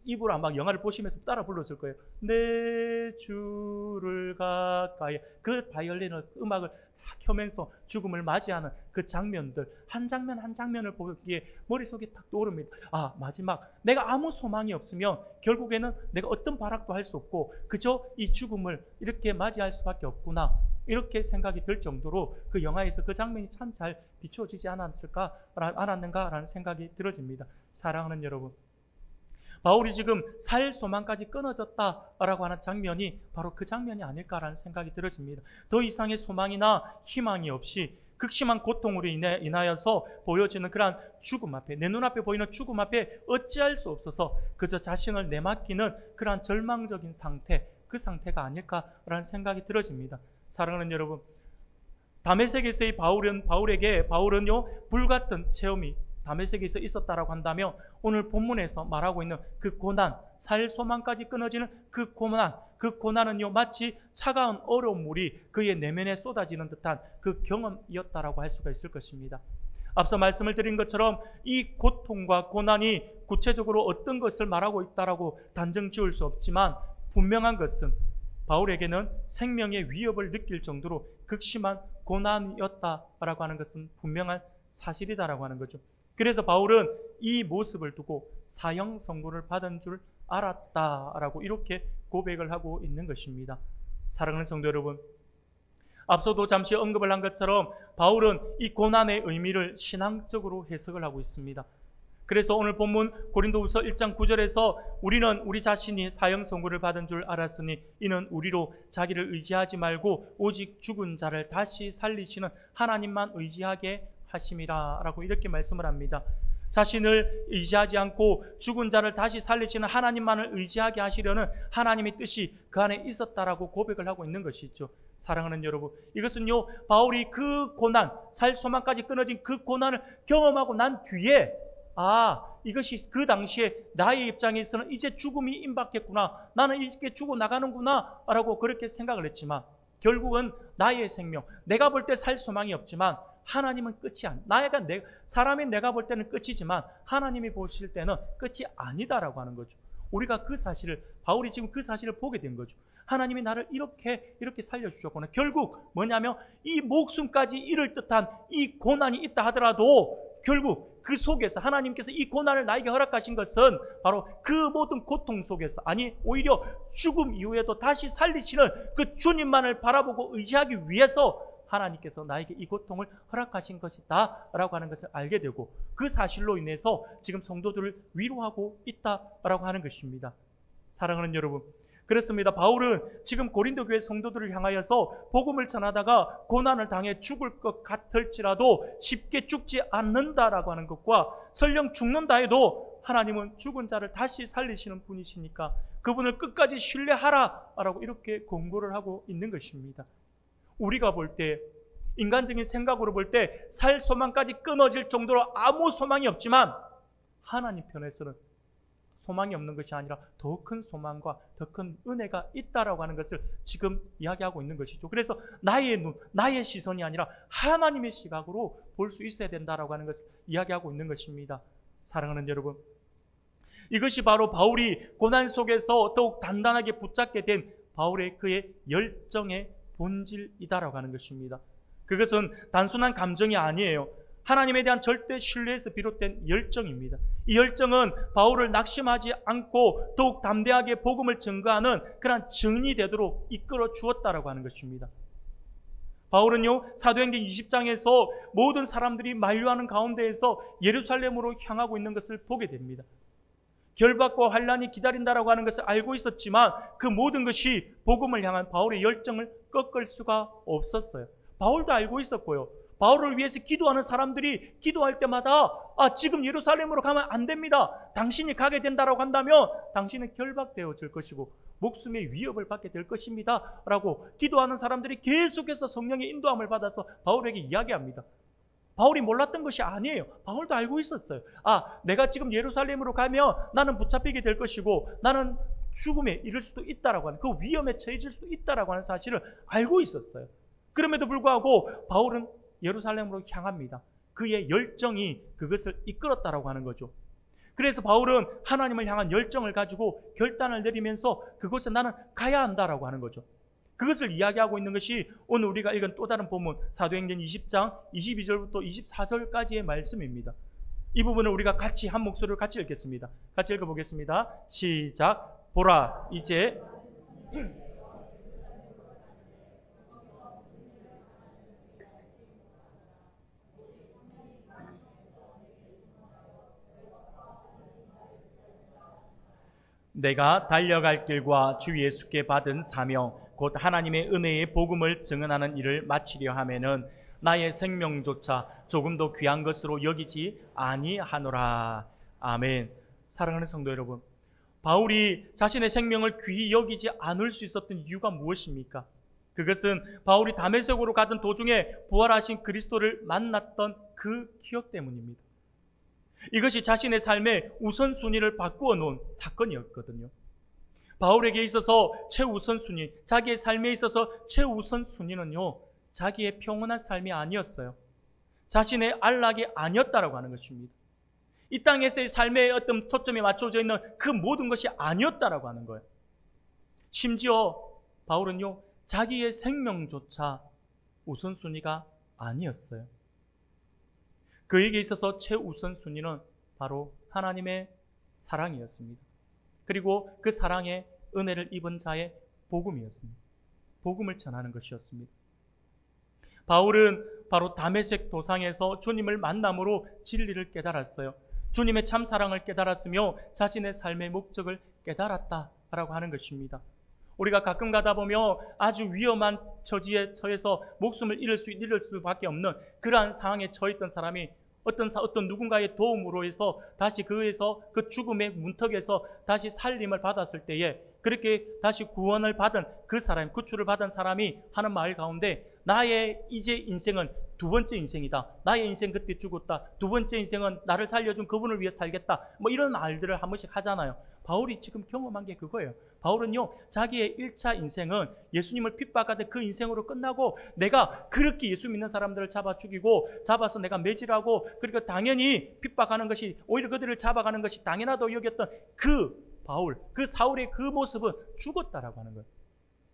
입으로 아마 영화를 보시면서 따라 불렀을 거예요. 내 주를 가까이. 그 바이올린을, 음악을 딱 켜면서 죽음을 맞이하는 그 장면들, 한 장면 한 장면을 보기에 머릿속에 탁 떠오릅니다. 마지막 내가 아무 소망이 없으면 결국에는 내가 어떤 발악도 할 수 없고 그저 이 죽음을 이렇게 맞이할 수밖에 없구나, 이렇게 생각이 들 정도로 그 영화에서 그 장면이 참 잘 비춰지지 않았는가라는 생각이 들어집니다. 사랑하는 여러분, 바울이 지금 살 소망까지 끊어졌다라고 하는 장면이 바로 그 장면이 아닐까라는 생각이 들어집니다. 더 이상의 소망이나 희망이 없이 극심한 고통으로 인하여서 보여지는 그러한 죽음 앞에, 내 눈앞에 보이는 죽음 앞에 어찌할 수 없어서 그저 자신을 내맡기는 그러한 절망적인 상태, 그 상태가 아닐까라는 생각이 들어집니다. 사랑하는 여러분, 다메섹에서의 바울은요, 불같은 체험이 다메섹에서 있었다라고 한다면 오늘 본문에서 말하고 있는 그 고난, 살 소망까지 끊어지는 그 고난은요, 마치 차가운 얼음물이 그의 내면에 쏟아지는 듯한 그 경험이었다라고 할 수가 있을 것입니다. 앞서 말씀을 드린 것처럼 이 고통과 고난이 구체적으로 어떤 것을 말하고 있다라고 단정 지을 수 없지만 분명한 것은 바울에게는 생명의 위협을 느낄 정도로 극심한 고난이었다라고 하는 것은 분명한 사실이다라고 하는 거죠. 그래서 바울은 이 모습을 두고 사형 선고를 받은 줄 알았다라고 이렇게 고백을 하고 있는 것입니다. 사랑하는 성도 여러분, 앞서도 잠시 언급을 한 것처럼 바울은 이 고난의 의미를 신앙적으로 해석을 하고 있습니다. 그래서 오늘 본문 고린도후서 1장 9절에서 우리는 우리 자신이 사형 선고를 받은 줄 알았으니 이는 우리로 자기를 의지하지 말고 오직 죽은 자를 다시 살리시는 하나님만 의지하게 하심이라 라고 이렇게 말씀을 합니다. 자신을 의지하지 않고 죽은 자를 다시 살리시는 하나님만을 의지하게 하시려는 하나님의 뜻이 그 안에 있었다라고 고백을 하고 있는 것이죠. 사랑하는 여러분, 이것은요, 바울이 그 고난, 살 소망까지 끊어진 그 고난을 경험하고 난 뒤에 이것이 그 당시에 나의 입장에서는 이제 죽음이 임박했구나, 나는 이렇게 죽어 나가는구나 라고 그렇게 생각을 했지만 결국은 나의 생명, 내가 볼 때 살 소망이 없지만 하나님은 끝이 사람이 내가 볼 때는 끝이지만 하나님이 보실 때는 끝이 아니다라고 하는 거죠. 우리가 바울이 지금 그 사실을 보게 된 거죠. 하나님이 나를 이렇게 살려주셨구나. 결국 뭐냐면 이 목숨까지 잃을 듯한 이 고난이 있다 하더라도 결국 그 속에서 하나님께서 이 고난을 나에게 허락하신 것은 바로 그 모든 고통 속에서, 오히려 죽음 이후에도 다시 살리시는 그 주님만을 바라보고 의지하기 위해서 하나님께서 나에게 이 고통을 허락하신 것이다 라고 하는 것을 알게 되고, 그 사실로 인해서 지금 성도들을 위로하고 있다라고 하는 것입니다. 사랑하는 여러분, 그렇습니다. 바울은 지금 고린도 교회 성도들을 향하여서 복음을 전하다가 고난을 당해 죽을 것 같을지라도 쉽게 죽지 않는다라고 하는 것과, 설령 죽는다 해도 하나님은 죽은 자를 다시 살리시는 분이시니까 그분을 끝까지 신뢰하라 라고 이렇게 권고를 하고 있는 것입니다. 우리가 볼 때, 인간적인 생각으로 볼 때 살 소망까지 끊어질 정도로 아무 소망이 없지만 하나님 편에서는 소망이 없는 것이 아니라 더 큰 소망과 더 큰 은혜가 있다라고 하는 것을 지금 이야기하고 있는 것이죠. 그래서 나의 눈, 나의 시선이 아니라 하나님의 시각으로 볼 수 있어야 된다라고 하는 것을 이야기하고 있는 것입니다. 사랑하는 여러분, 이것이 바로 바울이 고난 속에서 더욱 단단하게 붙잡게 된 그의 열정의 본질이다라고 하는 것입니다. 그것은 단순한 감정이 아니에요. 하나님에 대한 절대 신뢰에서 비롯된 열정입니다. 이 열정은 바울을 낙심하지 않고 더욱 담대하게 복음을 증거하는 그런 증인이 되도록 이끌어 주었다라고 하는 것입니다. 바울은요, 사도행전 20장에서 모든 사람들이 만류하는 가운데에서 예루살렘으로 향하고 있는 것을 보게 됩니다. 결박과 환란이 기다린다라고 하는 것을 알고 있었지만 그 모든 것이 복음을 향한 바울의 열정을 꺾을 수가 없었어요. 바울도 알고 있었고요. 바울을 위해서 기도하는 사람들이 기도할 때마다 지금 예루살렘으로 가면 안 됩니다. 당신이 가게 된다라고 한다면 당신은 결박되어질 것이고 목숨의 위협을 받게 될 것입니다. 라고 기도하는 사람들이 계속해서 성령의 인도함을 받아서 바울에게 이야기합니다. 바울이 몰랐던 것이 아니에요. 바울도 알고 있었어요. 내가 지금 예루살렘으로 가면 나는 붙잡히게 될 것이고 나는 죽음에 이를 수도 있다라고 하는, 그 위험에 처해질 수도 있다라고 하는 사실을 알고 있었어요. 그럼에도 불구하고 바울은 예루살렘으로 향합니다. 그의 열정이 그것을 이끌었다라고 하는 거죠. 그래서 바울은 하나님을 향한 열정을 가지고 결단을 내리면서 그곳에 나는 가야 한다라고 하는 거죠. 그것을 이야기하고 있는 것이 오늘 우리가 읽은 또 다른 본문 사도행전 20장 22절부터 24절까지의 말씀입니다. 이 부분을 우리가 같이 한 목소리로 같이 읽겠습니다. 같이 읽어보겠습니다. 시작. 보라, 이제 내가 달려갈 길과 주 예수께 받은 사명 곧 하나님의 은혜의 복음을 증언하는 일을 마치려 하면은 나의 생명조차 조금도 귀한 것으로 여기지 아니하노라. 아멘. 사랑하는 성도 여러분, 바울이 자신의 생명을 귀히 여기지 않을 수 있었던 이유가 무엇입니까? 그것은 바울이 다메섹으로 가던 도중에 부활하신 그리스도를 만났던 그 기억 때문입니다. 이것이 자신의 삶의 우선순위를 바꾸어 놓은 사건이었거든요. 바울에게 있어서 최우선순위, 자기의 삶에 있어서 최우선순위는요, 자기의 평온한 삶이 아니었어요. 자신의 안락이 아니었다라고 하는 것입니다. 이 땅에서의 삶의 어떤 초점이 맞춰져 있는 그 모든 것이 아니었다라고 하는 거예요. 심지어 바울은요, 자기의 생명조차 우선순위가 아니었어요. 그에게 있어서 최우선순위는 바로 하나님의 사랑이었습니다. 그리고 그 사랑의 은혜를 입은 자의 복음이었습니다. 복음을 전하는 것이었습니다. 바울은 바로 다메섹 도상에서 주님을 만남으로 진리를 깨달았어요. 주님의 참 사랑을 깨달았으며 자신의 삶의 목적을 깨달았다라고 하는 것입니다. 우리가 가끔 가다 보면 아주 위험한 처지에 처해서 목숨을 잃을 수밖에 없는 그러한 상황에 처했던 사람이 어떤 누군가의 도움으로 해서 다시 그 죽음의 문턱에서 다시 살림을 받았을 때에 그렇게 다시 구원을 받은 그 사람, 구출을 받은 사람이 하는 말 가운데 나의 이제 인생은 두 번째 인생이다. 나의 인생 그때 죽었다. 두 번째 인생은 나를 살려준 그분을 위해 살겠다. 이런 말들을 한 번씩 하잖아요. 바울이 지금 경험한 게 그거예요. 바울은요, 자기의 1차 인생은 예수님을 핍박하던 그 인생으로 끝나고 내가 그렇게 예수 믿는 사람들을 잡아 죽이고 잡아서 내가 매질하고 그러니까 당연히 핍박하는 것이 오히려 그들을 잡아가는 것이 당연하다고 여겼던 그 바울, 그 사울의 그 모습은 죽었다라고 하는 거예요.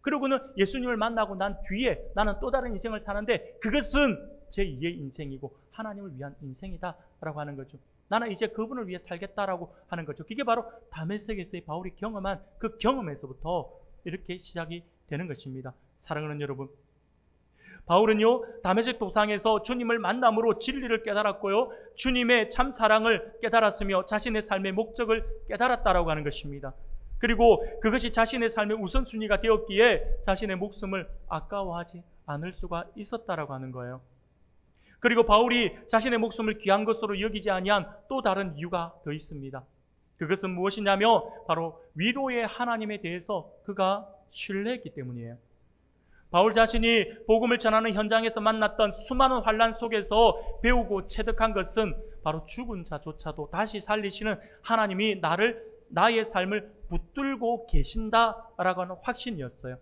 그러고는 예수님을 만나고 난 뒤에 나는 또 다른 인생을 사는데 그것은 제2의 인생이고 하나님을 위한 인생이다라고 하는 거죠. 나는 이제 그분을 위해 살겠다라고 하는 거죠. 그게 바로 다메섹에서의 바울이 경험한 그 경험에서부터 이렇게 시작이 되는 것입니다. 사랑하는 여러분, 바울은요, 다메섹 도상에서 주님을 만남으로 진리를 깨달았고요, 주님의 참 사랑을 깨달았으며 자신의 삶의 목적을 깨달았다라고 하는 것입니다. 그리고 그것이 자신의 삶의 우선순위가 되었기에 자신의 목숨을 아까워하지 않을 수가 있었다라고 하는 거예요. 그리고 바울이 자신의 목숨을 귀한 것으로 여기지 아니한 또 다른 이유가 더 있습니다. 그것은 무엇이냐면 바로 위로의 하나님에 대해서 그가 신뢰했기 때문이에요. 바울 자신이 복음을 전하는 현장에서 만났던 수많은 환난 속에서 배우고 체득한 것은 바로 죽은 자조차도 다시 살리시는 하나님이 나의 삶을 붙들고 계신다라고 하는 확신이었어요.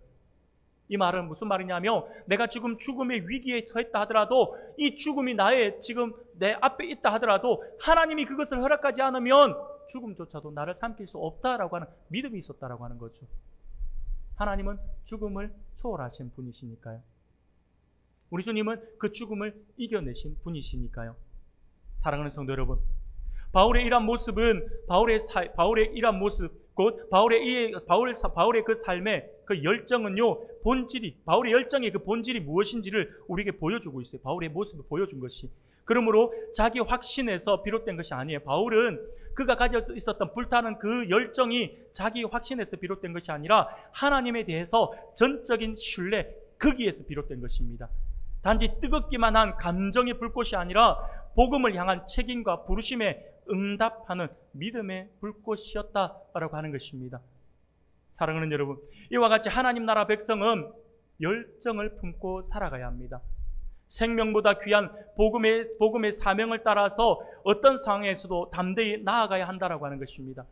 이 말은 무슨 말이냐면 내가 지금 죽음의 위기에 처했다 하더라도 이 죽음이 지금 내 앞에 있다 하더라도 하나님이 그것을 허락하지 않으면 죽음조차도 나를 삼킬 수 없다라고 하는 믿음이 있었다라고 하는 거죠. 하나님은 죽음을 초월하신 분이시니까요. 우리 주님은 그 죽음을 이겨내신 분이시니까요. 사랑하는 성도 여러분, 바울의 이러한 모습은 바울의 이러한 모습 곧 바울의 그 삶의 그 열정은요, 바울의 열정의 그 본질이 무엇인지를 우리에게 보여주고 있어요. 바울의 모습을 보여준 것이. 그러므로 자기 확신에서 비롯된 것이 아니에요. 바울은 그가 가지고 있었던 불타는 그 열정이 자기 확신에서 비롯된 것이 아니라 하나님에 대해서 전적인 신뢰, 거기에서 비롯된 것입니다. 단지 뜨겁기만 한 감정의 불꽃이 아니라 복음을 향한 책임과 부르심에 응답하는 믿음의 불꽃이었다라고 하는 것입니다. 사랑하는 여러분, 이와 같이 하나님 나라 백성은 열정을 품고 살아가야 합니다. 생명보다 귀한 복음의 사명을 따라서 어떤 상황에서도 담대히 나아가야 한다라고 하는 것입니다.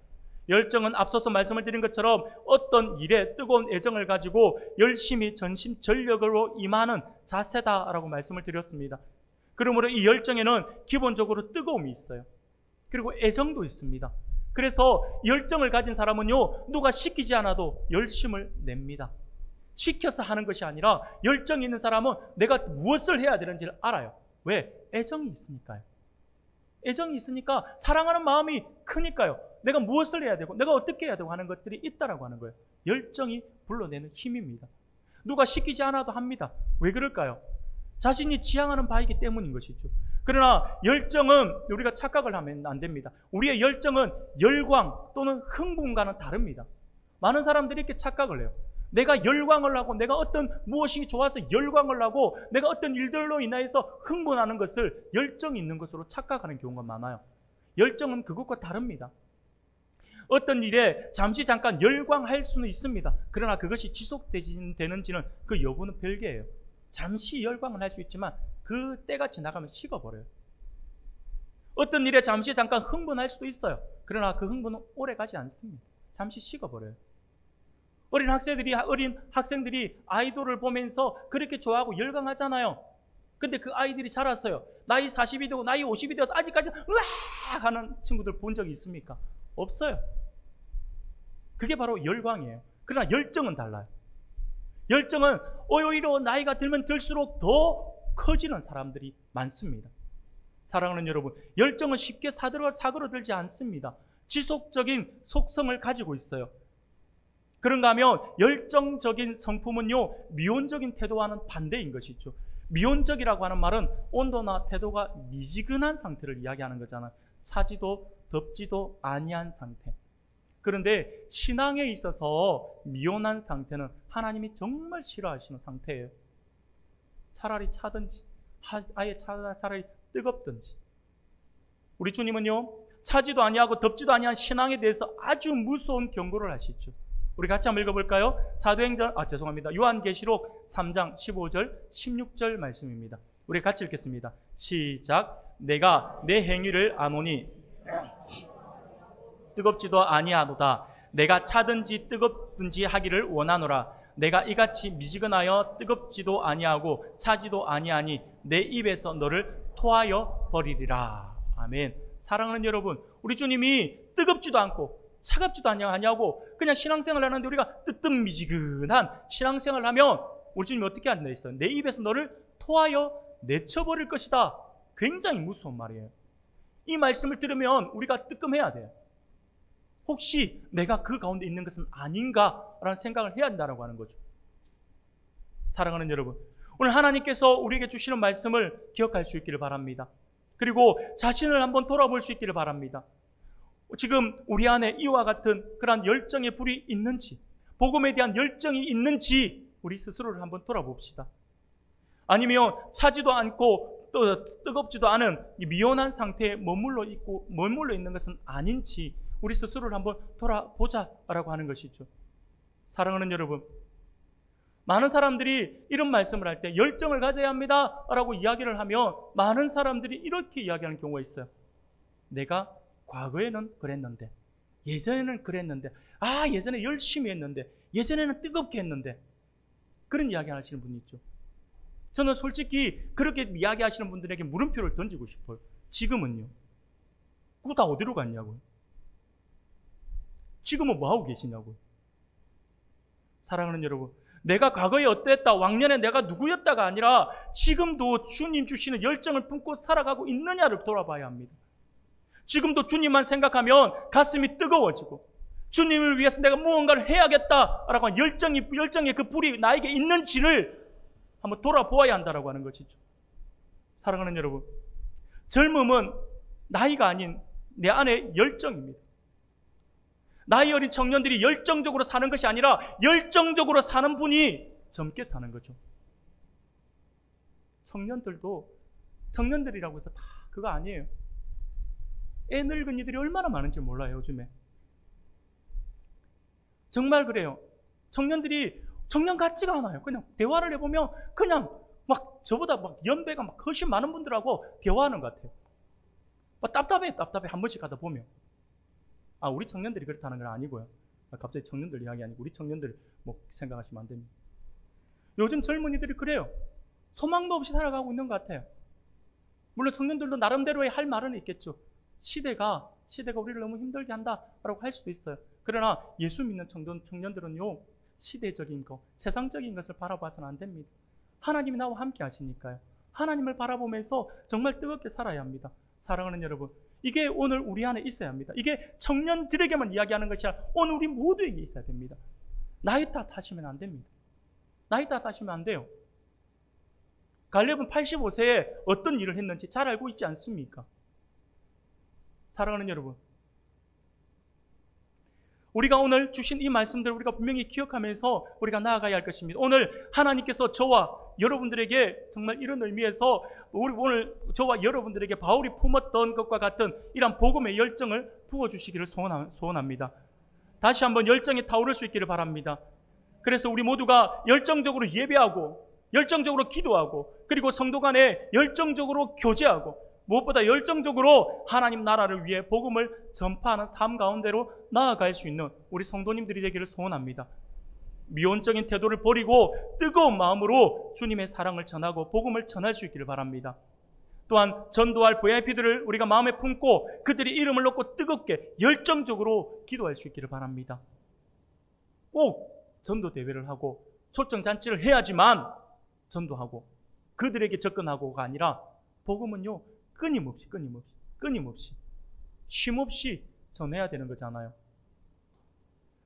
열정은 앞서서 말씀을 드린 것처럼 어떤 일에 뜨거운 애정을 가지고 열심히 전심전력으로 임하는 자세다라고 말씀을 드렸습니다. 그러므로 이 열정에는 기본적으로 뜨거움이 있어요. 그리고 애정도 있습니다. 그래서 열정을 가진 사람은요, 누가 시키지 않아도 열심을 냅니다. 시켜서 하는 것이 아니라 열정이 있는 사람은 내가 무엇을 해야 되는지를 알아요. 왜? 애정이 있으니까요. 애정이 있으니까 사랑하는 마음이 크니까요. 내가 무엇을 해야 되고 내가 어떻게 해야 되고 하는 것들이 있다라고 하는 거예요. 열정이 불러내는 힘입니다. 누가 시키지 않아도 합니다. 왜 그럴까요? 자신이 지향하는 바이기 때문인 것이죠. 그러나 열정은 우리가 착각을 하면 안 됩니다. 우리의 열정은 열광 또는 흥분과는 다릅니다. 많은 사람들이 이렇게 착각을 해요. 내가 열광을 하고 내가 어떤 무엇이 좋아서 열광을 하고 내가 어떤 일들로 인하여서 흥분하는 것을 열정이 있는 것으로 착각하는 경우가 많아요. 열정은 그것과 다릅니다. 어떤 일에 잠깐 열광할 수는 있습니다. 그러나 그것이 지속되는지는 그 여부는 별개예요. 잠시 열광을 할 수 있지만 그 때가 지나가면 식어버려요. 어떤 일에 잠깐 흥분할 수도 있어요. 그러나 그 흥분은 오래 가지 않습니다. 잠시 식어버려요. 어린 학생들이 아이돌을 보면서 그렇게 좋아하고 열광하잖아요. 근데 그 아이들이 자랐어요. 나이 40이 되고 나이 50이 되어도 아직까지 으악 하는 친구들 본 적이 있습니까? 없어요. 그게 바로 열광이에요. 그러나 열정은 달라요. 열정은 오히려 나이가 들면 들수록 더 커지는 사람들이 많습니다. 사랑하는 여러분, 열정은 쉽게 사그러들지 않습니다. 지속적인 속성을 가지고 있어요. 그런가 하면 열정적인 성품은요, 미온적인 태도와는 반대인 것이죠. 미온적이라고 하는 말은 온도나 태도가 미지근한 상태를 이야기하는 거잖아요. 차지도 덥지도 아니한 상태. 그런데 신앙에 있어서 미온한 상태는 하나님이 정말 싫어하시는 상태예요. 차라리 차든지 아예 차라리 뜨겁든지. 우리 주님은요, 차지도 아니하고 덥지도 아니한 신앙에 대해서 아주 무서운 경고를 하시죠. 우리 같이 한번 읽어볼까요? 요한계시록 3장 15절 16절 말씀입니다. 우리 같이 읽겠습니다. 시작. 내가 내 행위를 아노니 뜨겁지도 아니하도다. 내가 차든지 뜨겁든지 하기를 원하노라. 내가 이같이 미지근하여 뜨겁지도 아니하고 차지도 아니하니 내 입에서 너를 토하여 버리리라. 아멘. 사랑하는 여러분, 우리 주님이 뜨겁지도 않고 차갑지도 아니하고 그냥 신앙생활을 하는데 우리가 뜨뜻미지근한 신앙생활을 하면 우리 주님이 어떻게 한다 했어요? 내 입에서 너를 토하여 내쳐버릴 것이다. 굉장히 무서운 말이에요. 이 말씀을 들으면 우리가 뜨끔해야 돼요. 혹시 내가 그 가운데 있는 것은 아닌가라는 생각을 해야 한다고 하는 거죠. 사랑하는 여러분, 오늘 하나님께서 우리에게 주시는 말씀을 기억할 수 있기를 바랍니다. 그리고 자신을 한번 돌아볼 수 있기를 바랍니다. 지금 우리 안에 이와 같은 그러한 열정의 불이 있는지, 복음에 대한 열정이 있는지 우리 스스로를 한번 돌아봅시다. 아니면 차지도 않고 또 뜨겁지도 않은 미온한 상태에 머물러 있는 것은 아닌지 우리 스스로를 한번 돌아보자라고 하는 것이죠. 사랑하는 여러분, 많은 사람들이 이런 말씀을 할 때 열정을 가져야 합니다 라고 이야기를 하면 많은 사람들이 이렇게 이야기하는 경우가 있어요. 내가 과거에는 그랬는데, 예전에는 그랬는데, 예전에 열심히 했는데, 예전에는 뜨겁게 했는데, 그런 이야기 하시는 분이 있죠. 저는 솔직히 그렇게 이야기하시는 분들에게 물음표를 던지고 싶어요. 지금은요? 그거 다 어디로 갔냐고요? 지금은 뭐하고 계시냐고요? 사랑하는 여러분, 내가 과거에 어땠다, 왕년에 내가 누구였다가 아니라 지금도 주님 주시는 열정을 품고 살아가고 있느냐를 돌아봐야 합니다. 지금도 주님만 생각하면 가슴이 뜨거워지고 주님을 위해서 내가 무언가를 해야겠다라고 하는 열정의 그 불이 나에게 있는지를 한번 돌아보아야 한다라고 하는 것이죠. 사랑하는 여러분, 젊음은 나이가 아닌 내 안의 열정입니다. 나이 어린 청년들이 열정적으로 사는 것이 아니라 열정적으로 사는 분이 젊게 사는 거죠. 청년들이라고 해서 다 그거 아니에요. 애 늙은이들이 얼마나 많은지 몰라요, 요즘에. 정말 그래요. 청년들이 청년 같지가 않아요. 그냥 대화를 해보면 그냥 막 저보다 막 연배가 막 훨씬 많은 분들하고 대화하는 것 같아요. 막 답답해. 한 번씩 하다 보면. 우리 청년들이 그렇다는 건 아니고요. 갑자기 청년들 이야기 아니고 우리 청년들 뭐 생각하시면 안 됩니다. 요즘 젊은이들이 그래요. 소망도 없이 살아가고 있는 것 같아요. 물론 청년들도 나름대로의 할 말은 있겠죠. 시대가 우리를 너무 힘들게 한다라고 할 수도 있어요. 그러나 예수 믿는 청년들은요, 시대적인 것, 세상적인 것을 바라봐서는 안 됩니다. 하나님이 나와 함께 하시니까요. 하나님을 바라보면서 정말 뜨겁게 살아야 합니다. 사랑하는 여러분, 이게 오늘 우리 안에 있어야 합니다. 이게 청년들에게만 이야기하는 것이 아니라 오늘 우리 모두에게 있어야 됩니다. 나이 탓하시면 안 됩니다. 나이 탓하시면 안 돼요. 갈렙은 85세에 어떤 일을 했는지 잘 알고 있지 않습니까? 사랑하는 여러분, 우리가 오늘 주신 이 말씀들을 우리가 분명히 기억하면서 우리가 나아가야 할 것입니다. 오늘 하나님께서 저와 여러분들에게 정말 이런 의미에서 오늘 저와 여러분들에게 바울이 품었던 것과 같은 이런 복음의 열정을 부어주시기를 소원합니다. 다시 한번 열정이 타오를 수 있기를 바랍니다. 그래서 우리 모두가 열정적으로 예배하고 열정적으로 기도하고 그리고 성도 간에 열정적으로 교제하고 무엇보다 열정적으로 하나님 나라를 위해 복음을 전파하는 삶 가운데로 나아갈 수 있는 우리 성도님들이 되기를 소원합니다. 미온적인 태도를 버리고 뜨거운 마음으로 주님의 사랑을 전하고 복음을 전할 수 있기를 바랍니다. 또한 전도할 VIP들을 우리가 마음에 품고 그들이 이름을 놓고 뜨겁게 열정적으로 기도할 수 있기를 바랍니다. 꼭 전도 대회를 하고 초청 잔치를 해야지만 전도하고 그들에게 접근하고가 아니라 복음은요, 끊임없이 쉼없이 전해야 되는 거잖아요.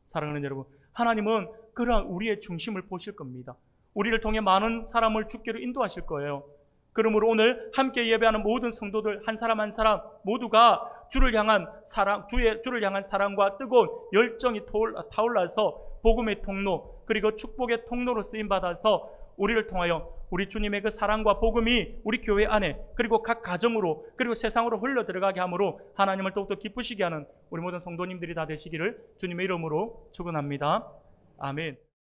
사랑하는 여러분, 하나님은 그러한 우리의 중심을 보실 겁니다. 우리를 통해 많은 사람을 주께로 인도하실 거예요. 그러므로 오늘 함께 예배하는 모든 성도들 한 사람 한 사람 모두가 주를 향한 사랑과 뜨거운 열정이 타올라서 복음의 통로 그리고 축복의 통로로 쓰임 받아서 우리를 통하여 우리 주님의 그 사랑과 복음이 우리 교회 안에 그리고 각 가정으로 그리고 세상으로 흘러 들어가게 함으로 하나님을 더욱더 기쁘시게 하는 우리 모든 성도님들이 다 되시기를 주님의 이름으로 축원합니다. 아멘.